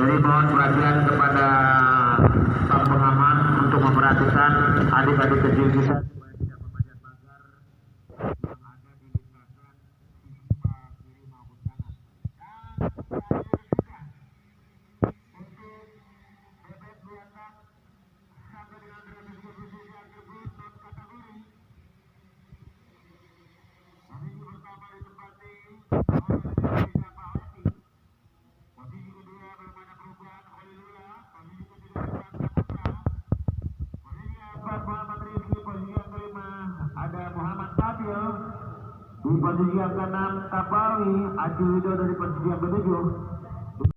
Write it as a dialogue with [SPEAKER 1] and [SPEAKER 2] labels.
[SPEAKER 1] Jadi mohon perhatian kepada staf pengaman untuk memperhatikan adik-adik kecil kita supaya tidak memanjat pagar yang ada di lintasan sisi kiri maupun kanan. Dan untuk bebek 26 sampai dengan 133 atribut non kategori. Posisi pertama ditempati oleh Indonesia Pak Hoti. Posisi kedua belum ada perubahan Holilula. Posisi ketiga Irfan Saputra. Posisi keempat Muhammad Rizky. Posisi yang kelima ada Muhammad Fadil. Di posisi yang keenam Kapawi Aji Widodo di posisi yang ketujuh.